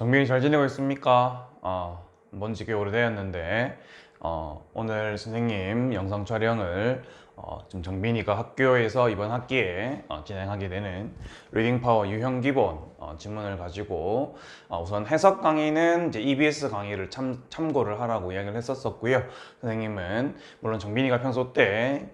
정민이 잘 지내고 있습니까? 뭔지 꽤 오래되었는데 오늘 선생님 영상 촬영을 지금 정빈이가 학교에서 이번 학기에 진행하게 되는 리딩 파워 유형 기본 지문을 가지고 우선 해석 강의는 이제 EBS 강의를 참고를 하라고 이야기를 했었고요. 선생님은 물론 정빈이가 평소 때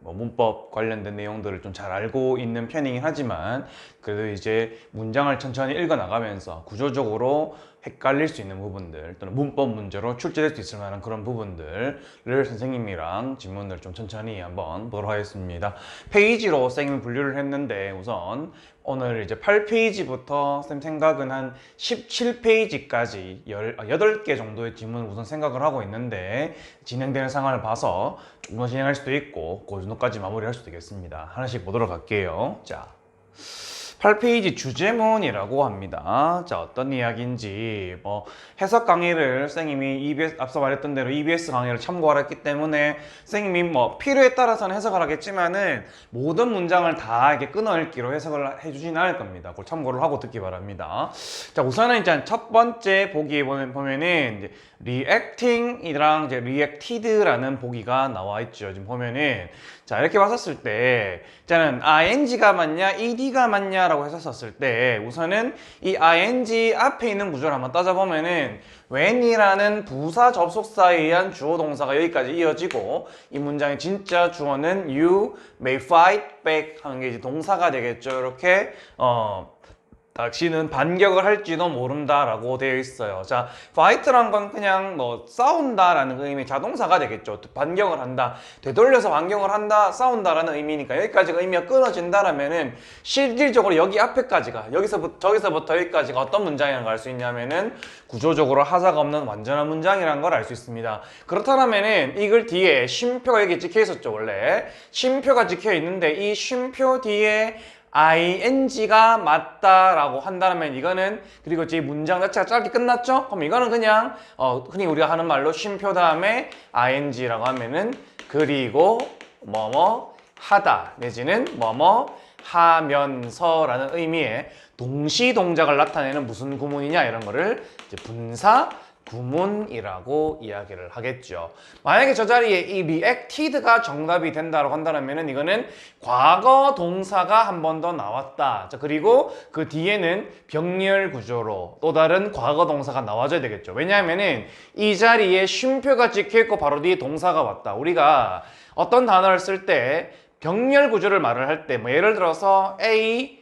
뭐 문법 관련된 내용들을 좀 잘 알고 있는 편이긴 하지만 그래도 이제 문장을 천천히 읽어 나가면서 구조적으로 헷갈릴 수 있는 부분들 또는 문법 문제로 출제될 수 있을 만한 그런 부분들을 선생님이랑 지문을 좀 천천히 한번 보도록 하겠습니다. 페이지로 선생님이 분류를 했는데 우선 오늘 이제 8페이지부터 쌤 생각은 한 17페이지까지 8개 정도의 지문을 우선 생각을 하고 있는데 진행되는 상황을 봐서 조금 더 진행할 수도 있고 그 정도까지 마무리할 수도 있겠습니다. 하나씩 보도록 할게요. 자, 8페이지 주제문이라고 합니다. 자, 어떤 이야기인지 해석 강의를 선생님이 앞서 말했던 대로 EBS 강의를 참고를 했기 때문에 선생님이 필요에 따라서는 해석을 하겠지만은 모든 문장을 다 이렇게 끊어읽기로 해석을 해주진 않을 겁니다. 그걸 참고를 하고 듣기 바랍니다. 자, 우선은 이제 첫 번째 보기에 보면은 이제 reacting이랑 이제 reacted라는 보기가 나와 있죠. 지금 보면은 자, 이렇게 봤었을 때 저는 ing가 맞냐 ed가 맞냐 라고 했었을 때 우선은 이 ing 앞에 있는 구조를 한번 따져보면은 when이라는 부사 접속사에 의한 주어 동사가 여기까지 이어지고 이 문장의 진짜 주어는 you may fight back 하는 게 이제 동사가 되겠죠. 이렇게 당신은 반격을 할지도 모른다라고 되어 있어요. 자, fight란 건 그냥 싸운다라는 의미의 자동사가 되겠죠. 반격을 한다, 되돌려서 반격을 한다, 싸운다라는 의미니까 여기까지가 의미가 끊어진다라면은 실질적으로 여기 앞에까지가 저기서부터 여기까지가 어떤 문장이라는 걸 알 수 있냐면은 구조적으로 하자가 없는 완전한 문장이라는 걸 알 수 있습니다. 그렇다면은 이걸 뒤에 쉼표가 여기 찍혀 있었죠. 원래 쉼표가 찍혀 있는데 이 쉼표 뒤에 ing가 맞다라고 한다면 이거는 그리고 제 문장 자체가 짧게 끝났죠? 그럼 이거는 그냥 흔히 우리가 하는 말로 쉼표 다음에 ing라고 하면은 그리고 뭐뭐 하다 내지는 뭐뭐 하면서라는 의미의 동시 동작을 나타내는 무슨 구문이냐 이런 거를 이제 분사 구문이라고 이야기를 하겠죠. 만약에 저 자리에 이 reacted가 정답이 된다고 한다면 이거는 과거 동사가 한 번 더 나왔다. 자, 그리고 그 뒤에는 병렬 구조로 또 다른 과거 동사가 나와줘야 되겠죠. 왜냐하면은 이 자리에 쉼표가 찍혀있고 바로 뒤에 동사가 왔다. 우리가 어떤 단어를 쓸 때 병렬 구조를 말을 할 때 예를 들어서 A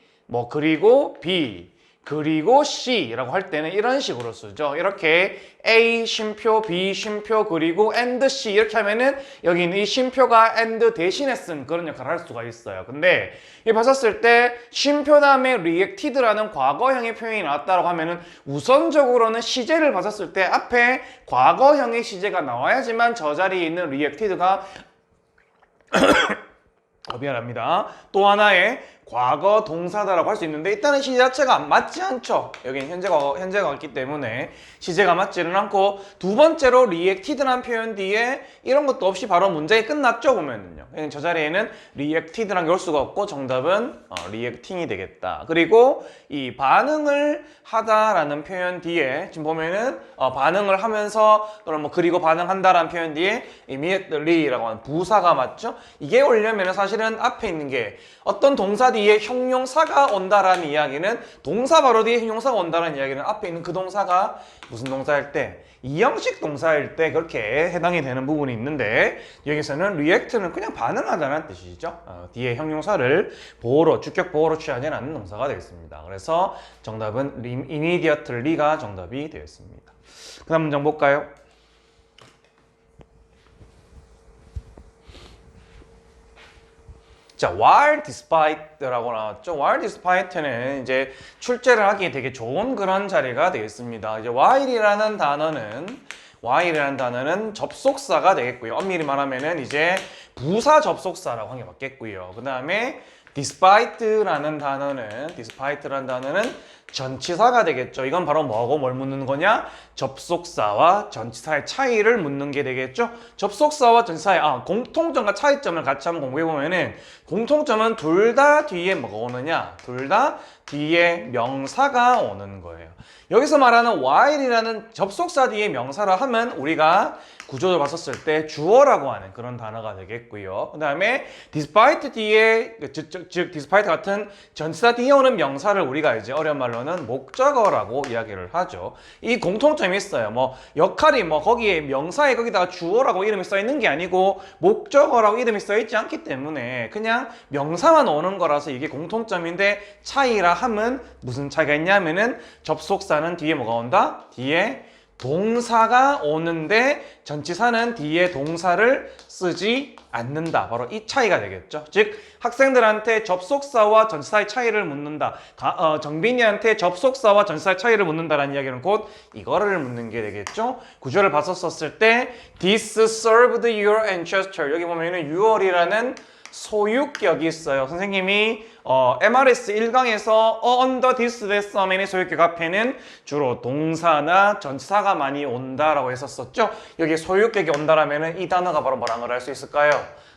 그리고 B 그리고 C라고 할 때는 이런 식으로 쓰죠. 이렇게 A 쉼표, B 쉼표, 그리고 and C 이렇게 하면은 여기는 이 쉼표가 and 대신에 쓴 그런 역할을 할 수가 있어요. 근데 이 봤었을 때 쉼표 다음에 reacted라는 과거형의 표현이 나왔다고 하면은 우선적으로는 시제를 봤었을 때 앞에 과거형의 시제가 나와야지만 저 자리에 있는 reacted가 미안합니다. 또 하나의 과거 동사다라고 할 수 있는데 일단은 시제 자체가 맞지 않죠. 여기는 현재가 있기 때문에 시제가 맞지는 않고 두 번째로 reacted라는 표현 뒤에 이런 것도 없이 바로 문장이 끝났죠 보면은요. 저 자리에는 reacted라는 게 올 수가 없고 정답은 reacting이 되겠다. 그리고 이 반응을 하다라는 표현 뒤에 지금 보면은 반응을 하면서 또는 그리고 반응한다라는 표현 뒤에 immediately라고 하는 부사가 맞죠. 이게 오려면은 사실은 앞에 있는 게 어떤 동사 뒤에 형용사가 온다라는 이야기는 동사 바로 뒤에 형용사가 온다라는 이야기는 앞에 있는 그 동사가 무슨 동사일 때 이형식 동사일 때 그렇게 해당이 되는 부분이 있는데 여기서는 react는 그냥 반응하다는 뜻이죠. 뒤에 형용사를 주격 보호로 취하지 않는 동사가 되겠습니다. 그래서 정답은 immediately가 정답이 되겠습니다. 그 다음 문장 볼까요? 자, while despite라고 나왔죠. while despite는 이제 출제를 하기에 되게 좋은 그런 자리가 되겠습니다. 이제 while이라는 단어는 접속사가 되겠고요. 엄밀히 말하면은 이제 부사 접속사라고 하는 게 맞겠고요. 그 다음에 despite라는 단어는 전치사가 되겠죠. 이건 바로 뭐하고 뭘 묻는 거냐? 접속사와 전치사의 차이를 묻는 게 되겠죠. 접속사와 전치사의 공통점과 차이점을 같이 한번 공부해 보면은 공통점은 둘 다 뒤에 뭐가 오느냐? 둘 다 뒤에 명사가 오는 거예요. 여기서 말하는 while이라는 접속사 뒤에 명사라 하면 우리가 구조를 봤었을 때 주어라고 하는 그런 단어가 되겠고요. 그 다음에 despite 뒤에 즉 despite 같은 전치사 뒤에 오는 명사를 우리가 이제 어려운 말로는 목적어라고 이야기를 하죠. 이 공통점이 있어요. 뭐 역할이 뭐 거기에 명사에 거기다가 주어라고 이름이 써 있는 게 아니고 목적어라고 이름이 써 있지 않기 때문에 그냥 명사만 오는 거라서 이게 공통점인데 차이라 함은 무슨 차이가 있냐면은 접속사는 뒤에 뭐가 온다? 뒤에 동사가 오는데 전치사는 뒤에 동사를 쓰지 않는다. 바로 이 차이가 되겠죠. 즉 학생들한테 접속사와 전치사의 차이를 묻는다. 정빈이한테 접속사와 전치사의 차이를 묻는다라는 이야기는 곧 이거를 묻는 게 되겠죠. 구조를 봤었을 때 This served your ancestor. 여기 보면은 yuor이라는 소유격이 있어요. 선생님이 MRS 1강에서 under this that some의 소유격 앞에는 주로 동사나 전치사가 많이 온다라고 했었었죠. 여기 소유격이 온다라면은 이 단어가 바로 뭐라는 걸 알 수 있을까요?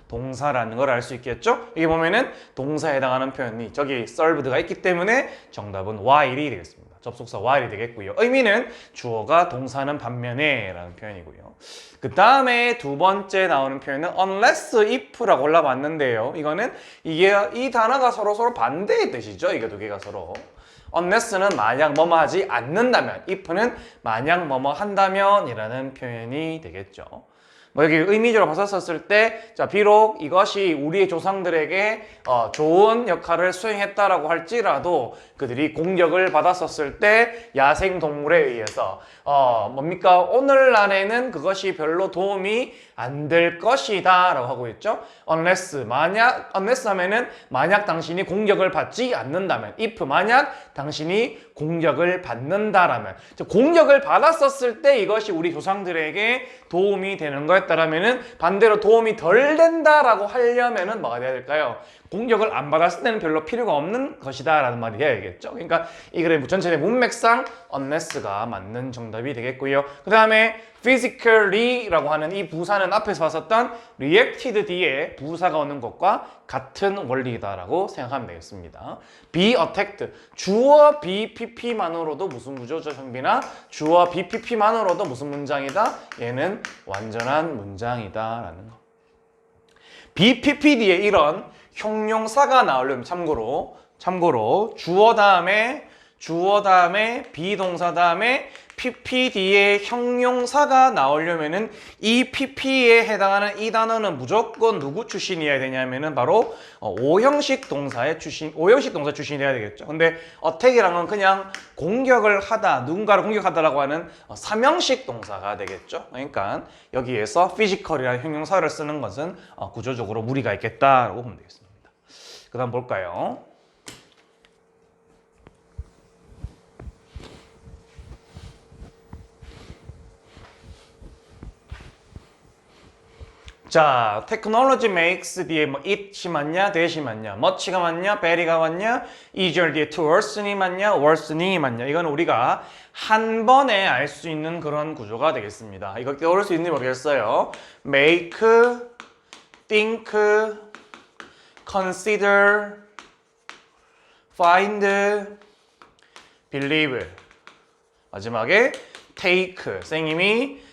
동사라는 걸 알 수 있겠죠? 여기 보면은 동사에 해당하는 표현이 저기 served가 있기 때문에 정답은 while이 되겠습니다. 접속사 while이 되겠고요. 의미는 주어가 동사는 반면에 라는 표현이고요. 그 다음에 두 번째 나오는 표현은 unless if라고 올라봤는데요. 이거는 이 단어가 서로 반대의 뜻이죠. 이게 두 개가 서로. unless는 만약 뭐뭐 하지 않는다면, if는 만약 뭐뭐 한다면 이라는 표현이 되겠죠. 뭐 여기 의미적으로 봤었을 때, 자, 비록 이것이 우리의 조상들에게 좋은 역할을 수행했다라고 할지라도 그들이 공격을 받았었을 때 야생동물에 의해서 뭡니까? 오늘날에는 그것이 별로 도움이 안 될 것이다 라고 하고 있죠. unless 하면은 만약 당신이 공격을 받지 않는다면, if 만약 당신이 공격을 받는다라면, 공격을 받았었을 때 이것이 우리 조상들에게 도움이 되는 거였다라면은 반대로 도움이 덜 된다라고 하려면은 뭐가 돼야 될까요? 공격을 안 받았을 때는 별로 필요가 없는 것이다 라는 말이 해야겠죠. 그러니까 이 글의 전체의 문맥상 unless가 맞는 정답이 되겠고요. 그 다음에 physically 라고 하는 이 부사는 앞에서 봤었던 reacted 뒤에 부사가 오는 것과 같은 원리다라고 생각하면 되겠습니다. be attacked, 주어 BPP만으로도 무슨 구조죠, 정빈아? 주어 BPP만으로도 무슨 문장이다? 얘는 완전한 문장이다 라는 거. BPP 뒤에 이런 형용사가 나오려면 참고로 주어 다음에 비동사 다음에 PP 뒤에 형용사가 나오려면은 이 PP에 해당하는 이 단어는 무조건 누구 출신이어야 되냐면은 바로 오형식 동사 출신이 돼야 되겠죠. 근데 attack이랑은 그냥 공격을 하다, 누군가를 공격하다라고 하는 삼형식 동사가 되겠죠. 그러니까 여기에서 physical이라는 형용사를 쓰는 것은 구조적으로 무리가 있겠다라고 보면 되겠습니다. 그 다음 볼까요? 자, technology makes 뒤에 뭐 it이 맞냐, that이 맞냐, much가 맞냐, very가 맞냐, easier 뒤에 to worsen이 맞냐, worsening이 맞냐. 이건 우리가 한 번에 알 수 있는 그런 구조가 되겠습니다. 이거 떠오를 수 있는지 모르겠어요. make, think, consider, find, believe. 마지막에 take. 선생님이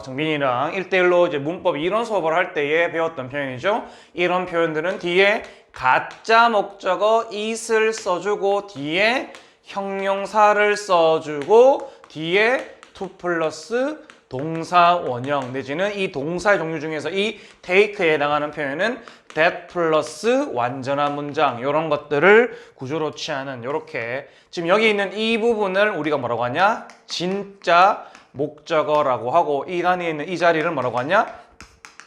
정빈이랑 1대1로 이제 문법 이론 수업을 할 때에 배웠던 표현이죠. 이런 표현들은 뒤에 가짜 목적어 it을 써주고 뒤에 형용사를 써주고 뒤에 to 플러스 동사 원형 내지는 이 동사의 종류 중에서 이 take에 해당하는 표현은 that 플러스 완전한 문장 이런 것들을 구조로 취하는 이렇게 지금 여기 있는 이 부분을 우리가 뭐라고 하냐? 진짜 목적어라고 하고 이 단위에 있는 이 자리를 뭐라고 하냐?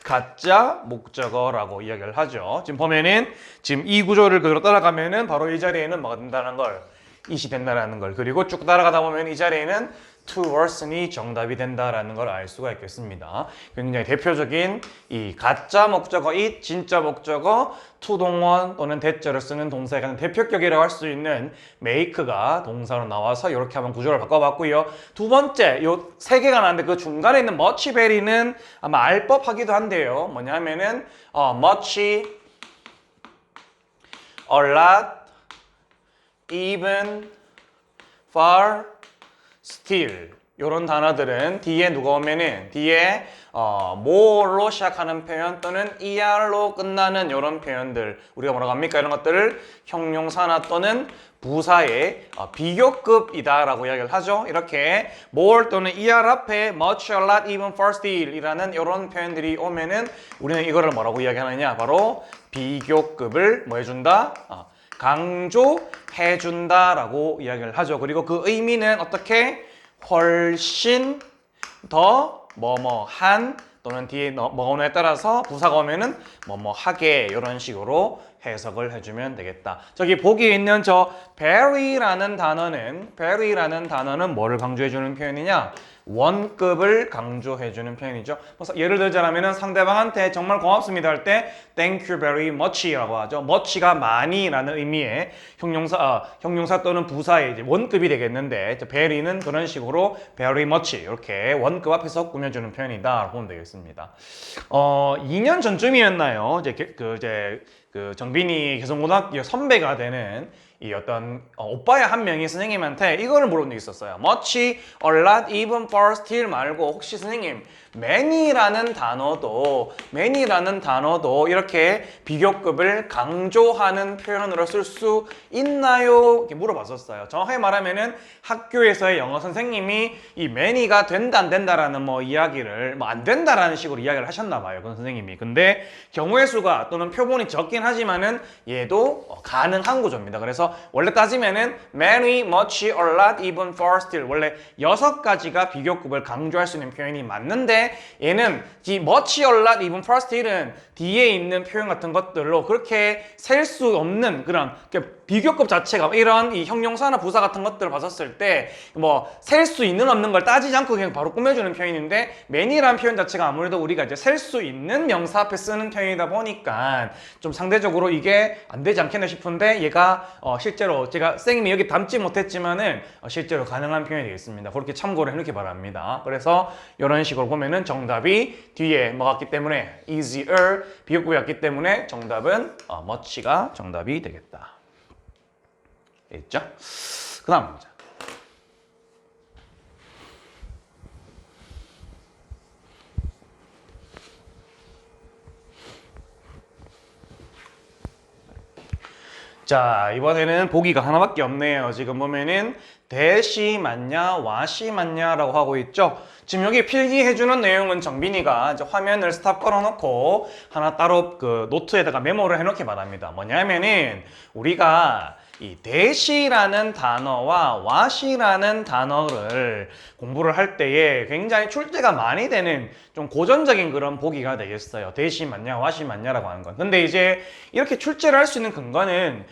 가짜 목적어라고 이야기를 하죠. 지금 보면은 지금 이 구조를 그대로 따라가면은 바로 이 자리에는 뭐가 된다는 걸 it이 된다는 걸 그리고 쭉 따라가다 보면 이 자리에는 towards이 정답이 된다라는 걸 알 수가 있겠습니다. 굉장히 대표적인 이 가짜 목적어 it, 진짜 목적어 to 동원 또는 대절을 쓰는 동사의 가장 대표격이라고 할 수 있는 make가 동사로 나와서 이렇게 한번 구조를 바꿔봤고요. 두 번째, 요 세 개가 나왔는데 그 중간에 있는 much very는 아마 알 법하기도 한데요. 뭐냐면은 much, a lot, even, far, still 이런 단어들은 뒤에 누가 오면은 뒤에 more로 시작하는 표현 또는 er로 끝나는 이런 표현들 우리가 뭐라고 합니까? 이런 것들을 형용사나 또는 부사의 비교급이다 라고 이야기를 하죠. 이렇게 more 또는 er 앞에 much, a lot, even, far, still 이라는 이런 표현들이 오면은 우리는 이거를 뭐라고 이야기하느냐? 바로 비교급을 뭐 해준다? 강조해준다라고 이야기를 하죠. 그리고 그 의미는 어떻게? 훨씬 더 뭐뭐한 또는 뒤에 뭐가 오느냐에 따라서 부사가 오면은 뭐뭐하게 이런 식으로 해석을 해주면 되겠다. 저기 보기에 있는 저 very라는 단어는 뭐를 강조해주는 표현이냐? 원급을 강조해주는 표현이죠. 예를 들자면은 상대방한테 정말 고맙습니다 할 때 thank you very much라고 하죠. much가 많이라는 의미의 형용사 또는 부사의 이제 원급이 되겠는데 very는 그런 식으로 very much 이렇게 원급 앞에서 꾸며주는 표현이다 보면 되겠습니다. 2년 전쯤이었나요? 그 정빈이 개성고등학교 선배가 되는 이 어떤 오빠의 한 명이 선생님한테 이거를 물어본 적이 있었어요. much, a lot, even, far, still 말고 혹시 선생님 many라는 단어도 이렇게 비교급을 강조하는 표현으로 쓸 수 있나요? 이렇게 물어봤었어요. 정확하게 말하면은 학교에서의 영어 선생님이 이 many가 된다 안 된다라는 이야기를 안 된다라는 식으로 이야기를 하셨나 봐요. 그 선생님이. 근데 경우의 수가 또는 표본이 적긴 하지만은 얘도 가능한 구조입니다. 그래서 원래 따지면은 many, much, a lot, even, far, still 원래 6가지가 비교급을 강조할 수 있는 표현이 맞는데 얘는 이 much, a lot, even, far, still은 뒤에 있는 표현 같은 것들로 그렇게 셀 수 없는 그런 비교급 자체가 이런 이 형용사나 부사 같은 것들을 봤었을 때 셀 수 있는 없는 걸 따지지 않고 그냥 바로 꾸며주는 표현인데 many라는 표현 자체가 아무래도 우리가 이제 셀 수 있는 명사 앞에 쓰는 표현이다 보니까 좀 상대적으로 이게 안 되지 않겠나 싶은데 얘가 실제로 제가 선생님이 여기 담지 못했지만은 실제로 가능한 표현이 되겠습니다. 그렇게 참고를 해놓기 바랍니다. 그래서 이런 식으로 보면은 정답이 뒤에 뭐가 있기 때문에 easier 비교급이 왔기 때문에 정답은 much가 정답이 되겠다. 됐죠? 그 다음 문제. 자, 이번에는 보기가 하나밖에 없네요. 지금 보면은 대시 맞냐, 와시 맞냐라고 하고 있죠. 지금 여기 필기해주는 내용은 정빈이가 이제 화면을 스탑 걸어놓고 하나 따로 그 노트에다가 메모를 해놓기 바랍니다. 뭐냐면은 우리가 이 대시라는 단어와 와시라는 단어를 공부를 할 때에 굉장히 출제가 많이 되는 좀 고전적인 그런 보기가 되겠어요. 대시 맞냐, 와시 맞냐라고 하는 건. 근데 이제 이렇게 출제를 할 수 있는 근거는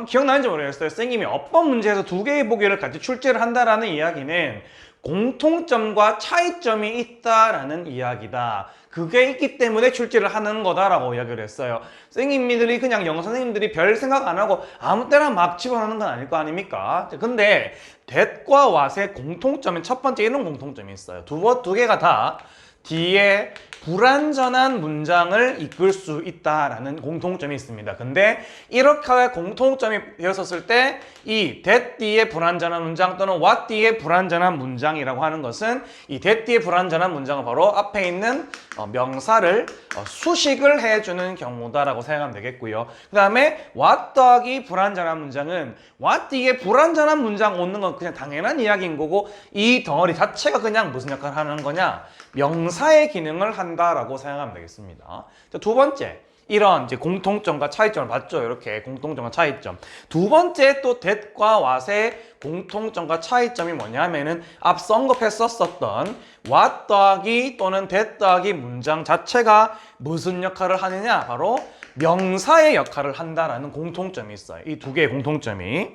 기억나는지 모르겠어요. 선생님이 어법 문제에서 2개의 보기를 같이 출제를 한다라는 이야기는 공통점과 차이점이 있다라는 이야기다. 그게 있기 때문에 출제를 하는 거다라고 이야기를 했어요. 선생님들이 그냥 영어 선생님들이 별 생각 안 하고 아무 때나 막 집어넣는 건 아닐 거 아닙니까? 근데 that과 what의 공통점은 첫 번째 이런 공통점이 있어요. 두 개가 다 뒤에 불완전한 문장을 이끌 수 있다라는 공통점이 있습니다. 근데 이렇게 공통점이 되었을 때 이 that 뒤에 불완전한 문장 또는 what 뒤에 불완전한 문장이라고 하는 것은 이 that 뒤에 불완전한 문장은 바로 앞에 있는 명사를 수식을 해주는 경우다라고 생각하면 되겠고요. 그 다음에 what 더하기 불완전한 문장은 what 뒤에 불완전한 문장 오는 건 그냥 당연한 이야기인 거고 이 덩어리 자체가 그냥 무슨 역할을 하는 거냐? 명사의 기능을 한다라고 생각하면 되겠습니다. 자, 두 번째, 이런 이제 공통점과 차이점을 봤죠. 이렇게 공통점과 차이점. 두 번째 또 that과 what의 공통점과 차이점이 뭐냐면은 앞서 언급했었던 what 더하기 또는 that 더하기 문장 자체가 무슨 역할을 하느냐? 바로 명사의 역할을 한다라는 공통점이 있어요. 이 두 개의 공통점이.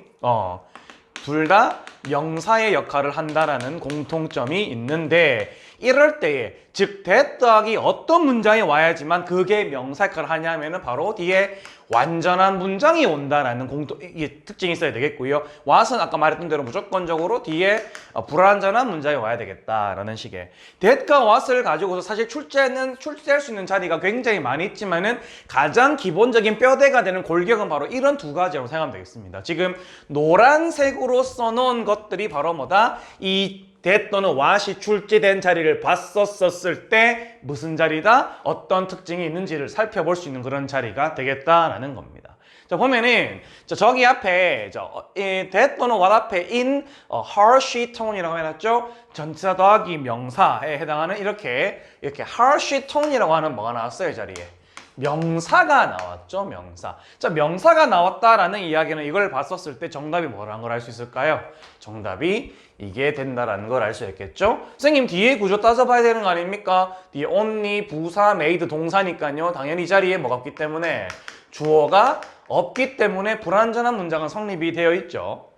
둘 다 명사의 역할을 한다라는 공통점이 있는데 이럴 때에 즉 that 더하기 어떤 문장이 와야지만 그게 명사 역할을 하냐면은 바로 뒤에 완전한 문장이 온다라는 이게 특징이 있어야 되겠고요. what은 아까 말했던 대로 무조건적으로 뒤에 불완전한 문장이 와야 되겠다라는 식의 that과 what을 가지고서 사실 출제할 수 있는 자리가 굉장히 많이 있지만은 가장 기본적인 뼈대가 되는 골격은 바로 이런 두 가지라고 생각하면 되겠습니다. 지금 노란색으로 써놓은 것들이 바로 뭐다? 이 that 또는 what이 출제된 자리를 봤었을 때 무슨 자리다? 어떤 특징이 있는지를 살펴볼 수 있는 그런 자리가 되겠다라는 겁니다. 자, 보면은 저기 앞에 that 또는 what 앞에 in her, she, tone이라고 해놨죠? 전치사 더하기 명사에 해당하는 이렇게 her, she, tone이라고 하는 뭐가 나왔어요, 이 자리에? 명사가 나왔죠, 명사. 자, 명사가 나왔다라는 이야기는 이걸 봤었을 때 정답이 뭐라는 걸 알 수 있을까요? 정답이 이게 된다라는 걸 알 수 있겠죠? 선생님 뒤에 구조 따져봐야 되는 거 아닙니까? 뒤에 only, 부사, made 동사니까요. 당연히 이 자리에 뭐가 없기 때문에 주어가 없기 때문에 불완전한 문장은 성립이 되어 있죠.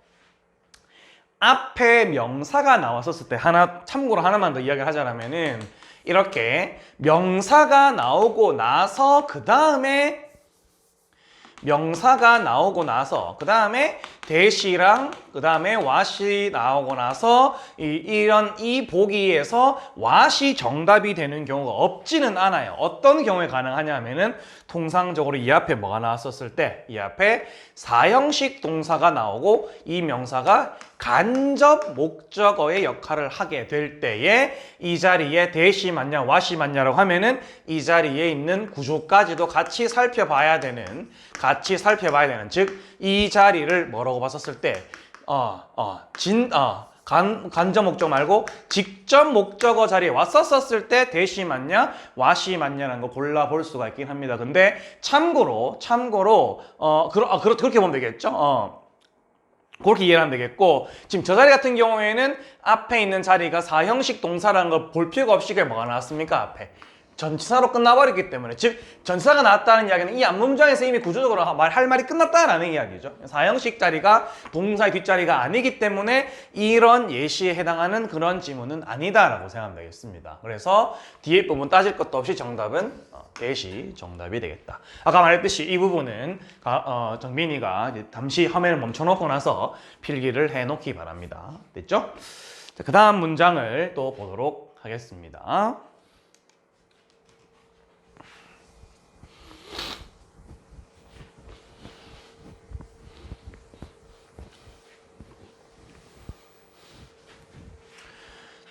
앞에 명사가 나왔었을 때 참고로 하나만 더 이야기를 하자면은 이렇게 명사가 나오고 나서 그 다음에 대시랑 그 다음에 what이 나오고 나서 이 보기에서 what이 정답이 되는 경우가 없지는 않아요. 어떤 경우에 가능하냐면은 통상적으로 이 앞에 뭐가 나왔었을 때 이 앞에 사형식 동사가 나오고 이 명사가 간접 목적어의 역할을 하게 될 때에 이 자리에 대시 맞냐 what이 맞냐라고 하면은 이 자리에 있는 구조까지도 같이 살펴봐야 되는 즉 이 자리를 뭐라고 봤었을 때 간접 목적 말고 직접 목적어 자리에 왔었을 때 대시 맞냐 what이 맞냐라는 거 골라볼 수가 있긴 합니다. 근데 참고로 그렇게 보면 되겠죠. 그렇게 이해하면 되겠고 지금 저 자리 같은 경우에는 앞에 있는 자리가 사형식 동사라는 걸 볼 필요가 없이 그게 뭐가 나왔습니까? 앞에 전치사로 끝나버렸기 때문에 즉 전치사가 나왔다는 이야기는 이 앞문장에서 이미 구조적으로 할 말이 끝났다라는 이야기죠. 사형식 자리가 동사의 뒷자리가 아니기 때문에 이런 예시에 해당하는 그런 지문은 아니다라고 생각하면 되겠습니다. 그래서 뒤에 부분 따질 것도 없이 정답은 대시 정답이 되겠다. 아까 말했듯이 이 부분은 정민이가 이제 잠시 화면을 멈춰놓고 나서 필기를 해놓기 바랍니다. 됐죠? 그 다음 문장을 또 보도록 하겠습니다.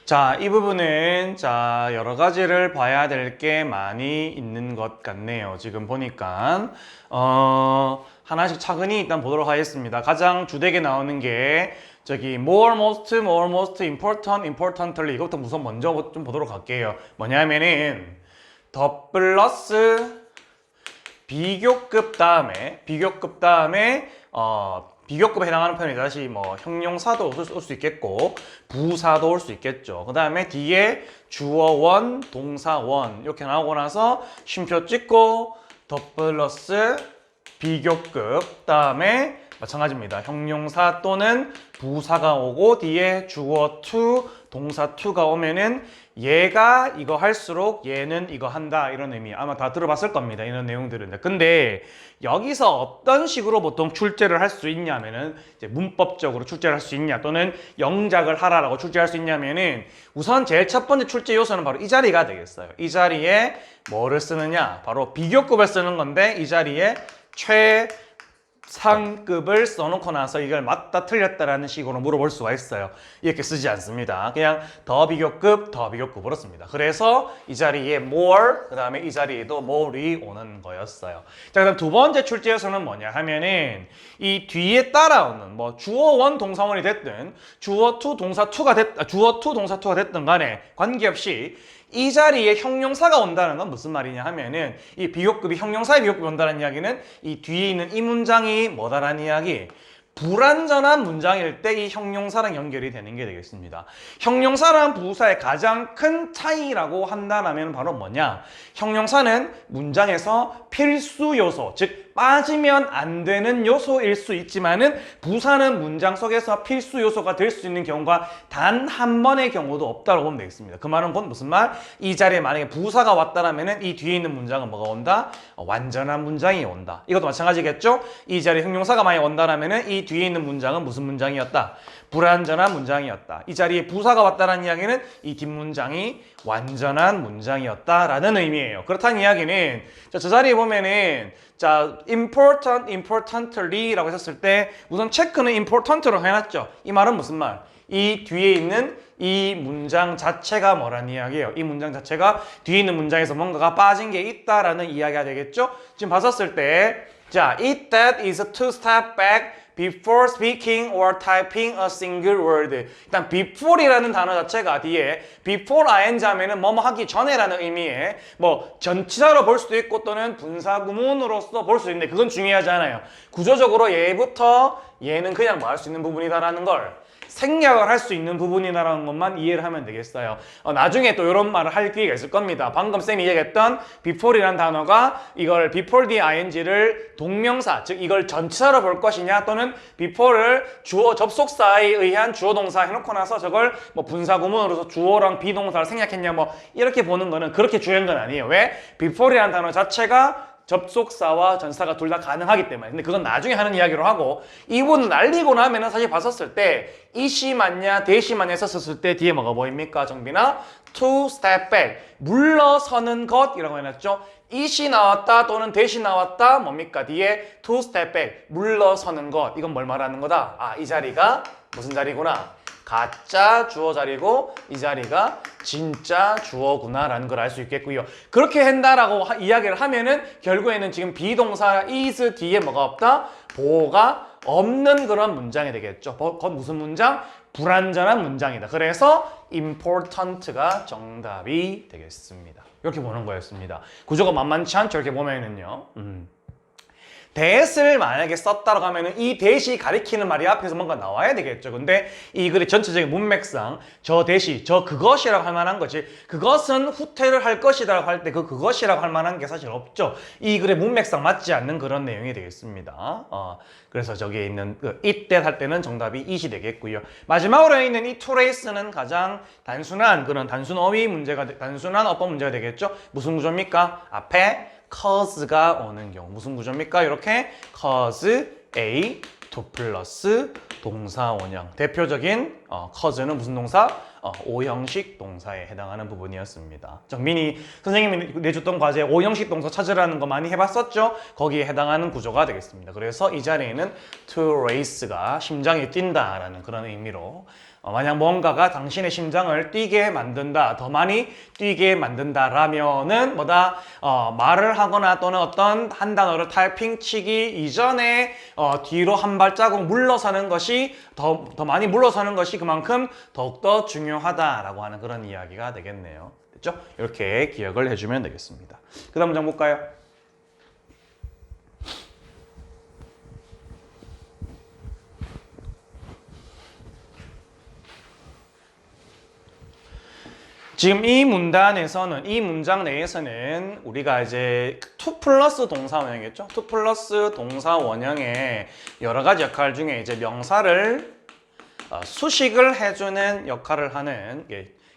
자, 이 부분은 여러 가지를 봐야 될 게 많이 있는 것 같네요. 지금 보니까 하나씩 차근히 일단 보도록 하겠습니다. 가장 주되게 나오는 게 more, most, important, importantly 이것부터 우선 먼저 좀 보도록 할게요. 뭐냐면은 더 플러스 비교급 다음에 비교급에 해당하는 표현이 다시 형용사도 올 수 있겠고 부사도 올 수 있겠죠. 그 다음에 뒤에 주어 원, 동사 원 이렇게 나오고 나서 쉼표 찍고 더 플러스 비교급 다음에 마찬가지입니다. 형용사 또는 부사가 오고 뒤에 주어 to, 동사 to가 오면은 얘가 이거 할수록 얘는 이거 한다 이런 의미 아마 다 들어봤을 겁니다. 이런 내용들은. 근데 여기서 어떤 식으로 보통 출제를 할 수 있냐면은 이제 문법적으로 출제를 할 수 있냐 또는 영작을 하라라고 출제할 수 있냐면은 우선 제일 첫 번째 출제 요소는 바로 이 자리가 되겠어요. 이 자리에 뭐를 쓰느냐 바로 비교급을 쓰는 건데 이 자리에 상급을 써놓고 나서 이걸 맞다 틀렸다라는 식으로 물어볼 수가 있어요. 이렇게 쓰지 않습니다. 그냥 더 비교급으로 씁니다. 그래서 이 자리에 more, 그 다음에 이 자리에도 more이 오는 거였어요. 자, 그다음 두 번째 출제에서는 뭐냐 하면은 이 뒤에 따라오는 주어 원 동사원이 됐든 주어 투 동사 투가 됐든 간에 관계없이 이 자리에 형용사가 온다는 건 무슨 말이냐 하면은 이 비교급이 형용사의 비교급이 온다는 이야기는 이 뒤에 있는 이 문장이 뭐다라는 이야기 불완전한 문장일 때 이 형용사랑 연결이 되는 게 되겠습니다. 형용사랑 부사의 가장 큰 차이라고 한다면 바로 뭐냐? 형용사는 문장에서 필수 요소, 즉 빠지면 안 되는 요소일 수 있지만은 부사는 문장 속에서 필수 요소가 될 수 있는 경우가 단 한 번의 경우도 없다고 보면 되겠습니다. 그 말은 곧 무슨 말? 이 자리에 만약에 부사가 왔다라면은 이 뒤에 있는 문장은 뭐가 온다? 완전한 문장이 온다. 이것도 마찬가지겠죠? 이 자리에 형용사가 많이 온다라면은 이 뒤에 있는 문장은 무슨 문장이었다? 불완전한 문장이었다. 이 자리에 부사가 왔다는 이야기는 이 뒷문장이 완전한 문장이었다라는 의미예요. 그렇다는 이야기는 저 자리에 보면은 자, important, importantly라고 했었을 때 우선 체크는 important로 해놨죠. 이 말은 무슨 말? 이 뒤에 있는 이 문장 자체가 뭐라는 이야기예요. 이 문장 자체가 뒤에 있는 문장에서 뭔가가 빠진 게 있다라는 이야기가 되겠죠. 지금 봤었을 때 자, it that is to step back before speaking or typing a single word. 일단 before이라는 단어 자체가 뒤에 before ing 하면은 뭐뭐 하기 전에라는 의미의 뭐 전치사로 볼 수도 있고 또는 분사구문으로서 볼 수 있는데 그건 중요하지 않아요. 구조적으로 얘부터 얘는 그냥 뭐 할 수 있는 부분이다라는 걸 생략을 할 수 있는 부분이라는 것만 이해를 하면 되겠어요. 나중에 또 이런 말을 할 기회가 있을 겁니다. 방금 쌤이 얘기했던 before이라는 단어가 이걸 before the ing를 동명사, 즉 이걸 전치사로 볼 것이냐 또는 before를 주어 접속사에 의한 주어 동사 해놓고 나서 저걸 뭐 분사구문으로서 주어랑 비동사를 생략했냐 뭐 이렇게 보는 거는 그렇게 중요한 건 아니에요. 왜? before이라는 단어 자체가 접속사와 전사가 둘 다 가능하기 때문에. 근데 그건 나중에 하는 이야기로 하고 이 부분 날리고 나면은 사실 봤었을 때 이시 맞냐 대시 맞냐 썼을 때 뒤에 뭐가 보입니까 정빈아? To step back 물러서는 것이라고 해놨죠. 이시 나왔다 또는 대시 나왔다 뭡니까? 뒤에 to step back 물러서는 것. 이건 뭘 말하는 거다? 아, 이 자리가 무슨 자리구나? 가짜 주어 자리고 이 자리가 진짜 주어구나 라는 걸 알 수 있겠고요. 그렇게 한다라고 이야기를 하면은 결국에는 지금 비동사 is 뒤에 뭐가 없다? 보호가 없는 그런 문장이 되겠죠. 그건 무슨 문장? 불완전한 문장이다. 그래서 important가 정답이 되겠습니다. 이렇게 보는 거였습니다. 구조가 만만치 않죠. 이렇게 보면은요. that을 만약에 썼다라고 하면은 이 that이 가리키는 말이 앞에서 뭔가 나와야 되겠죠. 근데 이 글의 전체적인 문맥상 저 that이 저 그것이라고 할 만한 거지 그것은 후퇴를 할 것이라고 할 때 그것이라고 할 만한 게 사실 없죠. 이 글의 문맥상 맞지 않는 그런 내용이 되겠습니다. 그래서 저기에 있는 it that 할 때는 정답이 it이 되겠고요. 마지막으로 있는 이 to race는 가장 단순한 그런 단순 어휘 문제가 단순한 어법 문제가 되겠죠. 무슨 구조입니까? 앞에 cause가 오는 경우 무슨 구조입니까? 이렇게 cause A 2 플러스 동사 원형 대표적인 cause는 무슨 동사? 오형식 동사에 해당하는 부분이었습니다. 정민이 선생님이 내줬던 과제에 오형식 동사 찾으라는 거 많이 해봤었죠? 거기에 해당하는 구조가 되겠습니다. 그래서 이 자리에는 to race가 심장이 뛴다라는 그런 의미로 만약 뭔가가 당신의 심장을 뛰게 만든다, 더 많이 뛰게 만든다라면은 뭐다? 말을 하거나 또는 어떤 한 단어를 타이핑 치기 이전에 뒤로 한 발자국 물러서는 것이 더 많이 물러서는 것이 그만큼 더욱더 중요하다라고 하는 그런 이야기가 되겠네요. 됐죠? 이렇게 기억을 해주면 되겠습니다. 그 다음 문장 볼까요? 지금 이 문단에서는 이 문장 내에서는 우리가 이제 to 플러스 동사 원형이겠죠? to 플러스 동사 원형의 여러 가지 역할 중에 이제 명사를 수식을 해주는 역할을 하는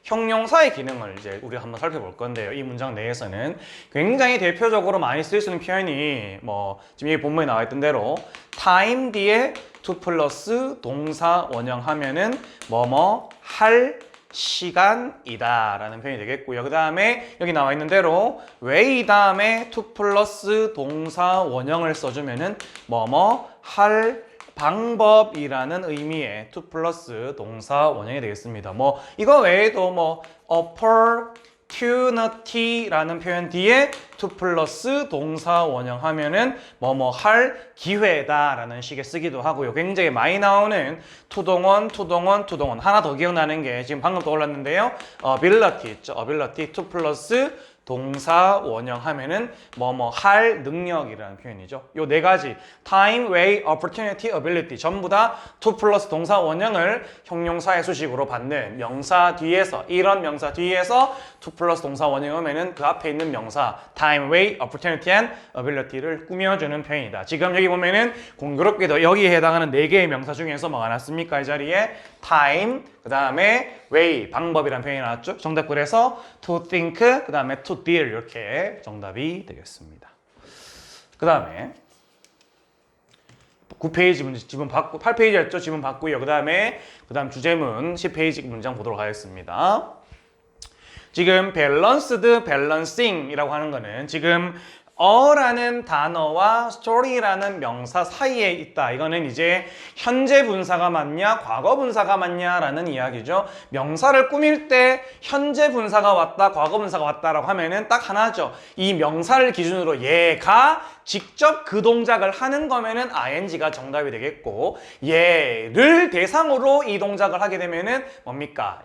형용사의 기능을 이제 우리가 한번 살펴볼 건데요. 이 문장 내에서는 굉장히 대표적으로 많이 쓸 수 있는 표현이 뭐 지금 이 본문에 나와 있던 대로 time 뒤에 to 플러스 동사 원형 하면은 뭐뭐 할 시간이다 라는 표현이 되겠고요. 그 다음에 여기 나와 있는 대로 way 다음에 to 플러스 동사 원형을 써주면은 뭐뭐 할 방법이라는 의미의 to 플러스 동사 원형이 되겠습니다. 뭐 이거 외에도 뭐 opportunity라는 표현 뒤에 to 플러스 동사 원형 하면은 뭐뭐 할 기회다라는 식의 쓰기도 하고요. 굉장히 많이 나오는 투동원 하나 더 기억나는 게 지금 방금 떠올랐는데요. ability 있죠. ability to 플러스 동사 원형 하면은 뭐뭐 할 능력이라는 표현이죠. 요 네 가지 time, way, opportunity, ability 전부 다 to 플러스 동사 원형을 형용사의 수식으로 받는 명사 뒤에서 이런 명사 뒤에서 to 플러스 동사 원형 오면은 그 앞에 있는 명사 time, way, opportunity and ability를 꾸며주는 표현이다. 지금 여기 보면은 공교롭게도 여기에 해당하는 네 개의 명사 중에서 뭐가 나왔습니까? 이 자리에 time, 그 다음에 way, 방법이라는 표현이 나왔죠. 정답 그래서 to think, 그 다음에 to deal 이렇게 정답이 되겠습니다. 그 다음에 9페이지 문제 지문 받고 8페이지였죠. 지문 받고요. 그 다음 주제문 10페이지 문장 보도록 하겠습니다. 지금 balanced, balancing이라고 하는 거는 지금 어라는 단어와 story라는 명사 사이에 있다. 이거는 이제 현재 분사가 맞냐, 과거 분사가 맞냐라는 이야기죠. 명사를 꾸밀 때 현재 분사가 왔다, 과거 분사가 왔다라고 하면은 딱 하나죠. 이 명사를 기준으로 얘가 직접 그 동작을 하는 거면은 ing가 정답이 되겠고, 얘를 대상으로 이 동작을 하게 되면은 뭡니까?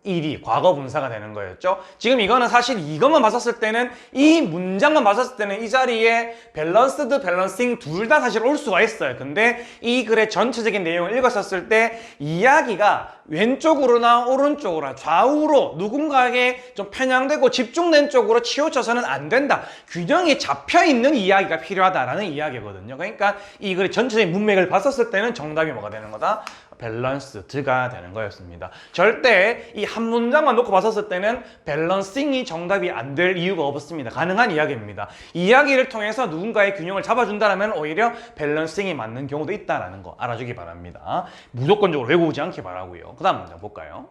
일이 과거 분사가 되는 거였죠. 지금 이거는 사실 이것만 봤었을 때는 이 문장만 봤었을 때는 이 자리에 밸런스드, 밸런싱 둘 다 사실 올 수가 있어요. 근데 이 글의 전체적인 내용을 읽었었을 때 이야기가 왼쪽으로나 오른쪽으로 좌우로 누군가에게 좀 편향되고 집중된 쪽으로 치우쳐서는 안 된다. 균형이 잡혀있는 이야기가 필요하다라는 이야기거든요. 그러니까 이 글의 전체적인 문맥을 봤었을 때는 정답이 뭐가 되는 거다? 밸런스드가 되는 거였습니다. 절대 이 한 문장만 놓고 봤었을 때는 밸런싱이 정답이 안 될 이유가 없습니다. 가능한 이야기입니다. 이야기를 통해서 누군가의 균형을 잡아준다면 오히려 밸런싱이 맞는 경우도 있다는 거 알아주기 바랍니다. 무조건적으로 외우지 않기 바라고요. 그 다음 문장 볼까요?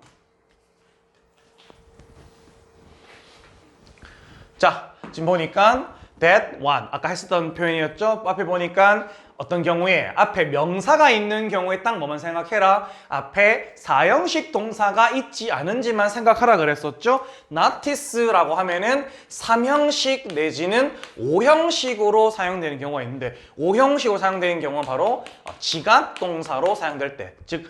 자, 지금 보니까 that one 아까 했었던 표현이었죠. 앞에 보니까 어떤 경우에 앞에 명사가 있는 경우에 딱 뭐만 생각해라. 앞에 사형식 동사가 있지 않은지만 생각하라 그랬었죠. notice라고 하면은 3형식 내지는 5형식으로 사용되는 경우가 있는데 5형식으로 사용되는 경우는 바로 지각 동사로 사용될 때, 즉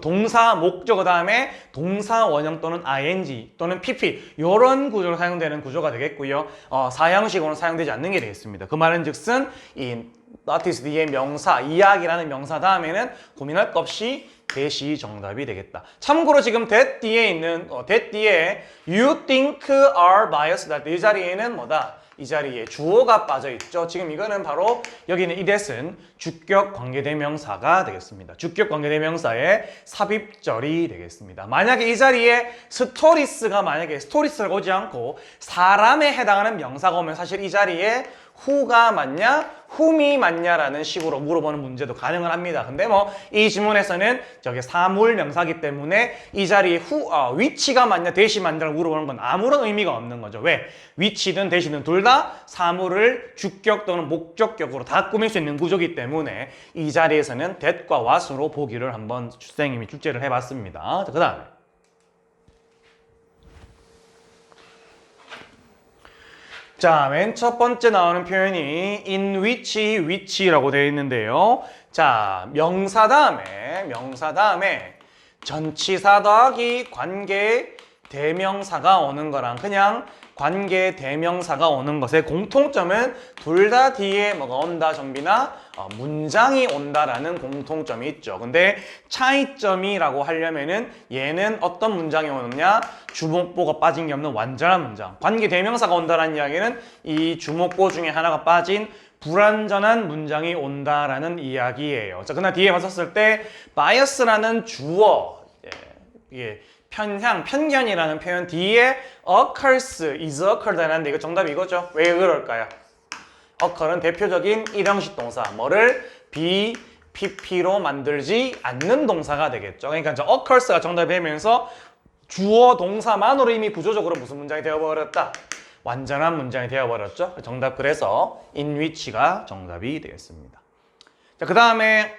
동사 목적 그 다음에 동사 원형 또는 ing 또는 pp 이런 구조로 사용되는 구조가 되겠고요. 4형식으로는 사용되지 않는 게 되겠습니다. 그 말은 즉슨 이 notice 뒤에 명사, 이야기라는 명사 다음에는 고민할 것 없이 that이 정답이 되겠다. 참고로 지금 that 뒤에 있는 that 뒤에 you think are biased that 이 자리에는 뭐다? 이 자리에 주어가 빠져 있죠. 지금 이거는 바로 여기는 이 that은 주격 관계대명사가 되겠습니다. 주격 관계대명사의 삽입절이 되겠습니다. 만약에 이 자리에 스토리스가 만약에 스토리스가 오지 않고 사람에 해당하는 명사가 오면 사실 이 자리에 who가 맞냐, whom이 맞냐라는 식으로 물어보는 문제도 가능은 합니다. 근데 뭐 이 지문에서는 저게 사물 명사기 때문에 이 자리에 which가 맞냐, that이 맞냐를 물어보는 건 아무런 의미가 없는 거죠. 왜? which든 that이든 둘 다 사물을 주격 또는 목적격으로 다 꾸밀 수 있는 구조이기 때문에 이 자리에서는 that과 what으로 보기를 한번 선생님이 출제를 해봤습니다. 그 다음에 자, 맨 첫 번째 나오는 표현이 in which라고 되어 있는데요. 자, 명사 다음에 전치사 더하기 관계 대명사가 오는 거랑 그냥 관계 대명사가 오는 것의 공통점은 둘 다 뒤에 뭐가 온다, 정비나 문장이 온다라는 공통점이 있죠. 근데 차이점이라고 하려면은 얘는 어떤 문장이 오느냐? 주목보가 빠진 게 없는 완전한 문장. 관계 대명사가 온다라는 이야기는 이 주목보 중에 하나가 빠진 불완전한 문장이 온다라는 이야기예요. 자, 그러나 뒤에 봤었을 때 bias라는 주어, 이게 편견이라는 표현 뒤에 occurs, is occurred 하는데 이거 정답이 이거죠. 왜 그럴까요? occur은 대표적인 일형식 동사, 뭐를 PP로 만들지 않는 동사가 되겠죠. 그러니까 저 occurs가 정답이 되면서 주어 동사만으로 이미 구조적으로 무슨 문장이 되어버렸다? 완전한 문장이 되어버렸죠. 정답 그래서 in which가 정답이 되겠습니다. 자, 그 다음에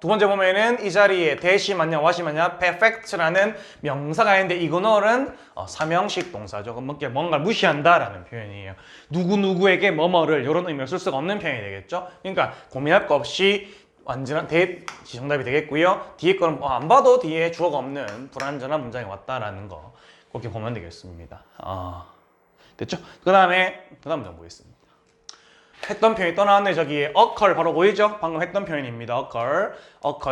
두 번째 보면은 이 자리에 that이 맞냐, what이 맞냐, perfect라는 명사가 있는데 이거는 3형식 동사죠. 뭔가를 무시한다라는 표현이에요. 누구누구에게 뭐뭐를 이런 의미를 쓸 수가 없는 표현이 되겠죠. 그러니까 고민할 거 없이 완전한 that이 정답이 되겠고요. 뒤에 거는 안 봐도 뒤에 주어가 없는 불완전한 문장이 왔다라는 거. 그렇게 보면 되겠습니다. 됐죠? 그 다음에 좀 보겠습니다. 했던 표현이 또 나왔네. 저기 occur 바로 보이죠? 방금 했던 표현입니다. occur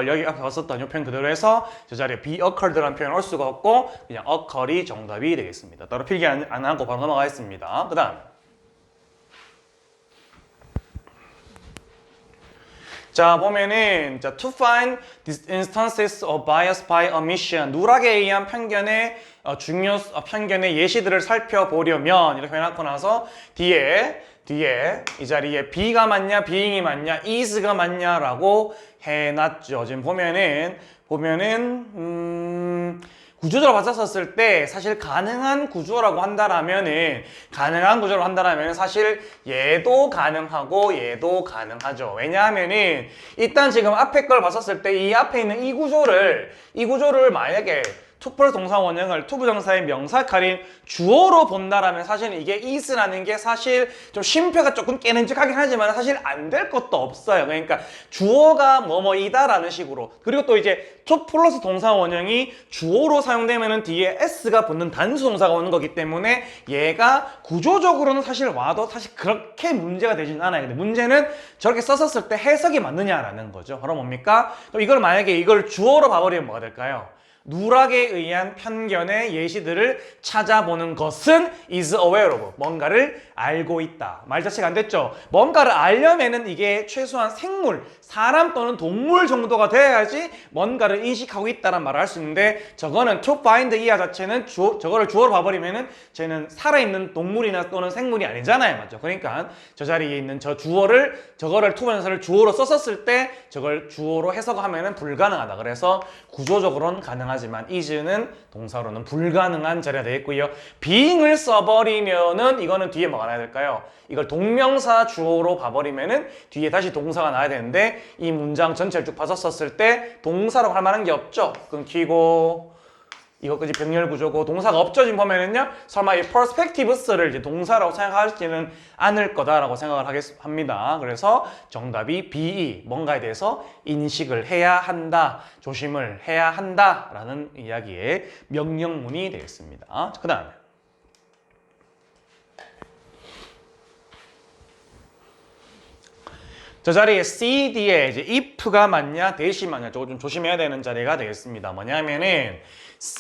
여기 앞에 봤었던 이 표현 그대로 해서 저 자리에 be occurred라는 표현 올 수가 없고 그냥 occur이 정답이 되겠습니다. 따로 필기 안 하고 바로 넘어가겠습니다. 그 다음 자 보면은 자, to find these instances of bias by omission 누락에 의한 편견의 편견의 예시들을 살펴보려면 이렇게 해놓고 나서 뒤에 이 자리에 be가 맞냐, being이 맞냐, is가 맞냐라고 해놨죠. 지금 보면은 구조적으로 봤었을 때 사실 가능한 구조라고 한다라면은 사실 얘도 가능하고 얘도 가능하죠. 왜냐하면은 일단 지금 앞에 걸 봤었을 때 이 앞에 있는 이 구조를 만약에 to 플러스 동사 원형을 to 부정사의 명사 카린 주어로 본다라면 사실 이게 is라는 게 사실 좀 쉼표가 조금 깨는직하긴 하지만 사실 안 될 것도 없어요. 그러니까 주어가 뭐뭐이다라는 식으로 그리고 또 이제 to 플러스 동사 원형이 주어로 사용되면은 뒤에 s가 붙는 단수 동사가 오는 거기 때문에 얘가 구조적으로는 사실 와도 사실 그렇게 문제가 되진 않아요. 근데 문제는 저렇게 썼었을 때 해석이 맞느냐라는 거죠. 바로 뭡니까? 그럼 이걸 만약에 이걸 주어로 봐버리면 뭐가 될까요? 누락에 의한 편견의 예시들을 찾아보는 것은 is aware of 뭔가를 알고 있다. 말 자체가 안 됐죠. 뭔가를 알려면은 이게 최소한 생물, 사람 또는 동물 정도가 돼야지 뭔가를 인식하고 있다는 말을 할 수 있는데 저거는 to find 이하 자체는 저거를 주어로 봐버리면은 쟤는 살아있는 동물이나 또는 생물이 아니잖아요. 맞죠? 그러니까 저 자리에 있는 저거를 투부정사를 주어로 썼었을 때 저걸 주어로 해석하면은 불가능하다. 그래서 구조적으로는 가능하지만 is는 동사로는 불가능한 자리가 되겠고요. being을 써버리면은 이거는 뒤에 뭐가 나야 될까요? 이걸 동명사 주어로 봐버리면은 뒤에 다시 동사가 나야 되는데 이 문장 전체를 쭉 봤었을 때 동사라고 할 만한 게 없죠. 끊기고 이것까지 병렬 구조고 동사가 없죠. 지금 보면은요. 설마 이 perspectives를 이제 동사라고 생각하지는 않을 거다라고 생각을 합니다. 그래서 정답이 be 뭔가에 대해서 인식을 해야 한다, 조심을 해야 한다라는 이야기의 명령문이 되겠습니다. 그 다음에 저 자리에 C, D에 이제 if가 맞냐, that이 맞냐, 저거 좀 조심해야 되는 자리가 되겠습니다. 뭐냐면은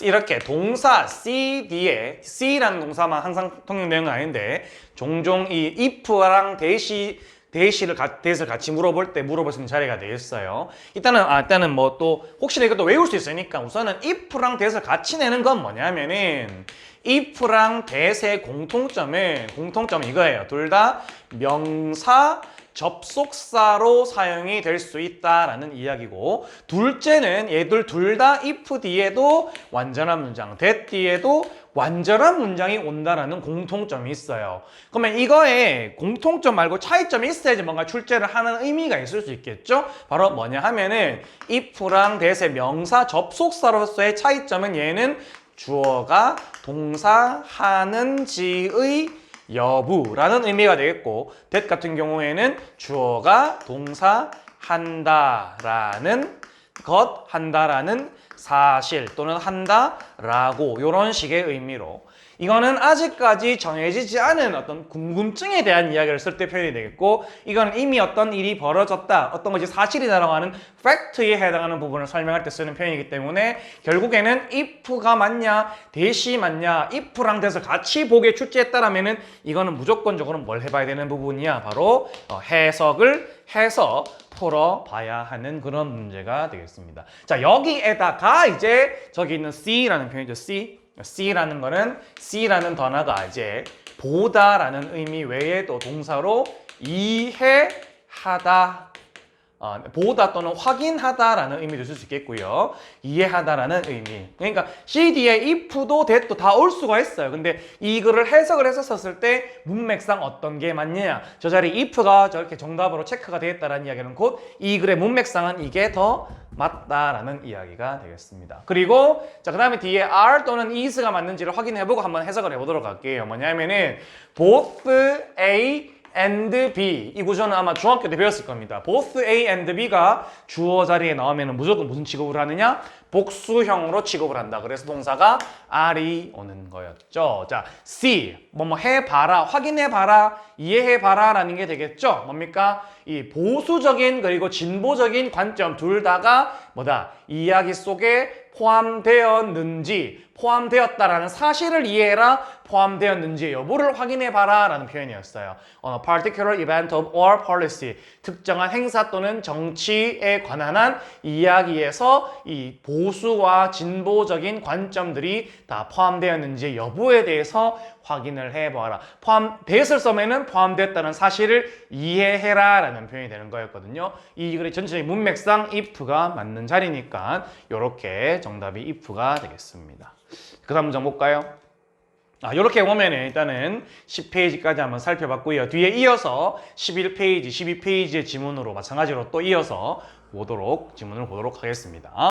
이렇게 동사 C, D에 C라는 동사만 항상 통용되는 건 아닌데 종종 이 if랑 that을 같이 물어볼 수 있는 자리가 되겠어요. 일단은 뭐 또 혹시나 이것도 외울 수 있으니까 우선은 if랑 that을 같이 내는 건 뭐냐면은 if랑 that의 공통점은 이거예요. 둘 다 명사 접속사로 사용이 될 수 있다라는 이야기고 둘째는 얘들 둘 다 if 뒤에도 완전한 문장, that 뒤에도 완전한 문장이 온다라는 공통점이 있어요. 그러면 이거에 공통점 말고 차이점이 있어야지 뭔가 출제를 하는 의미가 있을 수 있겠죠? 바로 뭐냐 하면은 if랑 that의 명사 접속사로서의 차이점은 얘는 주어가 동사 하는지의 여부라는 의미가 되겠고 that 같은 경우에는 주어가 동사 한다라는 사실 또는 한다라고 이런 식의 의미로 이거는 아직까지 정해지지 않은 어떤 궁금증에 대한 이야기를 쓸 때 표현이 되겠고 이건 이미 어떤 일이 벌어졌다 어떤 것이 사실이다라고 하는 팩트에 해당하는 부분을 설명할 때 쓰는 표현이기 때문에 결국에는 if가 맞냐 that이 맞냐 if랑 that을 같이 보게 출제했다라면은 이거는 무조건적으로 뭘 해봐야 되는 부분이야 바로 해석을 해서 풀어봐야 하는 그런 문제가 되겠습니다. 자 여기에다가 이제 저기 있는 C라는 표현이죠. C라는 거는 C라는 단어가 이제 보다라는 의미 외에 또 동사로 이해하다 보다 또는 확인하다라는 의미도 쓸 수 있겠고요. 이해하다라는 의미. 그러니까 CD에 if도 that도 다 올 수가 있어요. 근데 이거를 해석을 했었을 때 문맥상 어떤 게 맞느냐. 저 자리 if가 저렇게 정답으로 체크가 되었다라는 이야기는 곧 이 글의 문맥상은 이게 더 맞다라는 이야기가 되겠습니다. 그리고 자 그다음에 뒤에 are 또는 is가 맞는지를 확인해보고 한번 해석을 해보도록 할게요. 뭐냐면은 both A and B 이 구조는 아마 중학교 때 배웠을 겁니다. both A and B가 주어 자리에 나오면 무조건 무슨 취급을 하느냐? 복수형으로 취급을 한다. 그래서 동사가 are이 오는 거였죠. 자, C 뭐뭐 해봐라, 확인해봐라, 이해해봐라 라는 게 되겠죠. 뭡니까? 이 보수적인 그리고 진보적인 관점 둘 다가 뭐다? 이야기 속에 포함되었다라는 사실을 이해해라, 포함되었는지 여부를 확인해봐라 라는 표현이었어요. particular event of or policy 특정한 행사 또는 정치에 관한 한 이야기에서 이 보수와 진보적인 관점들이 다 포함되었는지 여부에 대해서 확인을 해봐라. 포함됐을 som에는 포함됐다는 사실을 이해해라 라는 표현이 되는 거였거든요. 이 글의 전체적인 문맥상 if가 맞는 자리니까 이렇게 정답이 if가 되겠습니다. 그 다음 문장 볼까요? 이렇게 보면 일단은 10페이지까지 한번 살펴봤고요. 뒤에 이어서 11페이지, 12페이지의 지문으로 마찬가지로 또 이어서 지문을 보도록 하겠습니다.